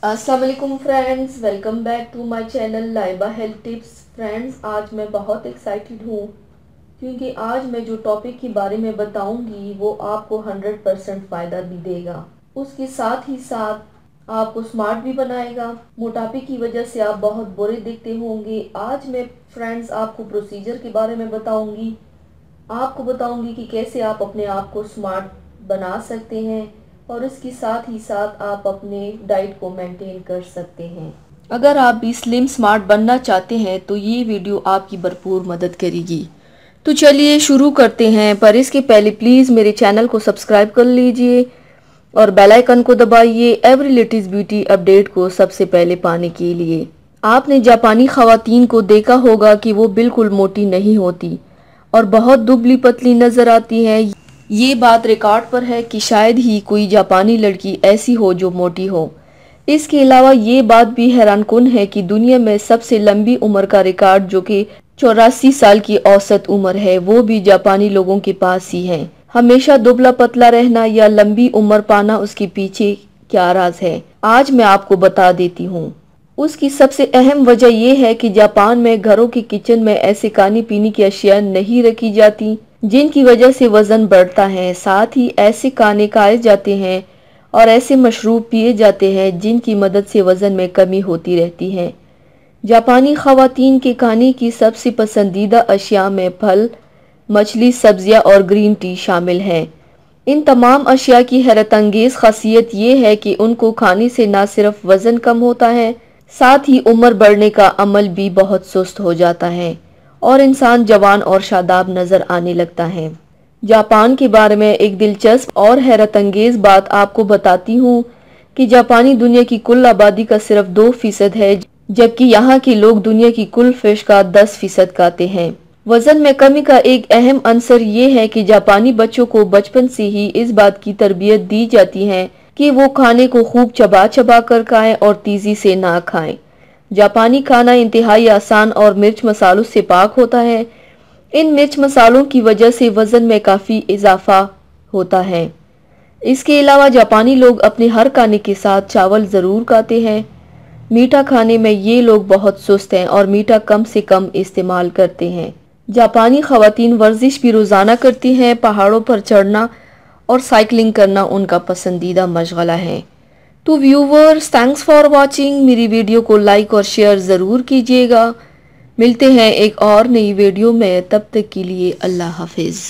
अस्सलाम वालेकुम friends, welcome back to my channel Laiba health tips. Friends, आज मैं बहुत एक्साइटेड हूँ क्योंकि आज मैं जो टॉपिक के बारे में बताऊंगी वो आपको 100% फ़ायदा भी देगा। उसके साथ ही साथ आपको स्मार्ट भी बनाएगा। मोटापे की वजह से आप बहुत बुरे दिखते होंगे। आज मैं फ्रेंड्स आपको प्रोसीजर के बारे में बताऊंगी। आपको बताऊंगी कि कैसे आप अपने आप को स्मार्ट बना सकते हैं और इसके साथ ही साथ आप अपने डाइट को मेंटेन कर सकते हैं। अगर आप भी स्लिम स्मार्ट बनना चाहते हैं तो ये वीडियो आपकी भरपूर मदद करेगी। तो चलिए शुरू करते हैं, पर इसके पहले प्लीज़ मेरे चैनल को सब्सक्राइब कर लीजिए और बेल आइकन को दबाइए एवरी लेटेस्ट ब्यूटी अपडेट को सबसे पहले पाने के लिए। आपने जापानी खवातीन को देखा होगा कि वो बिल्कुल मोटी नहीं होती और बहुत दुबली पतली नजर आती हैं। ये बात रिकॉर्ड पर है कि शायद ही कोई जापानी लड़की ऐसी हो जो मोटी हो। इसके अलावा ये बात भी हैरानकुन है कि दुनिया में सबसे लंबी उम्र का रिकॉर्ड, जो कि 84 साल की औसत उम्र है, वो भी जापानी लोगों के पास ही है। हमेशा दुबला पतला रहना या लंबी उम्र पाना, उसके पीछे क्या राज है, आज मैं आपको बता देती हूँ। उसकी सबसे अहम वजह यह है कि जापान में घरों के किचन में ऐसे खाने पीने की अशिया नहीं रखी जाती जिनकी वजह से वजन बढ़ता है। साथ ही ऐसे खाने खाए जाते हैं और ऐसे मशरूब पिए जाते हैं जिनकी मदद से वजन में कमी होती रहती है। जापानी खवातीन के खाने की सबसे पसंदीदा अशिया में फल, मछली, सब्जियां और ग्रीन टी शामिल हैं। इन तमाम अशिया की हैरत अंगेज खासियत ये है कि उनको खाने से न सिर्फ वजन कम होता है, साथ ही उम्र बढ़ने का अमल भी बहुत सुस्त हो जाता है और इंसान जवान और शादाब नजर आने लगता है। जापान के बारे में एक दिलचस्प और हैरत अंगेज बात आपको बताती हूँ कि जापानी दुनिया की कुल आबादी का सिर्फ 2% है, जबकि यहाँ के लोग दुनिया की कुल फिश का 10% खाते हैं। वजन में कमी का एक अहम अंसर ये है कि जापानी बच्चों को बचपन से ही इस बात की तरबियत दी जाती है कि वो खाने को खूब चबा चबा कर खाएं और तेजी से ना खाएं। जापानी खाना इंतहाई आसान और मिर्च मसालों से पाक होता है। इन मिर्च मसालों की वजह से वजन में काफ़ी इजाफा होता है। इसके अलावा जापानी लोग अपने हर खाने के साथ चावल ज़रूर खाते हैं। मीठा खाने में ये लोग बहुत सुस्त हैं और मीठा कम से कम इस्तेमाल करते हैं। जापानी खवातीन वर्जिश भी रोज़ाना करती हैं। पहाड़ों पर चढ़ना और साइकिलिंग करना उनका पसंदीदा मशगला है। तो व्यूवर्स, थैंक्स फॉर वॉचिंग। मेरी वीडियो को लाइक और शेयर ज़रूर कीजिएगा। मिलते हैं एक और नई वीडियो में, तब तक के लिए अल्लाह हाफिज़।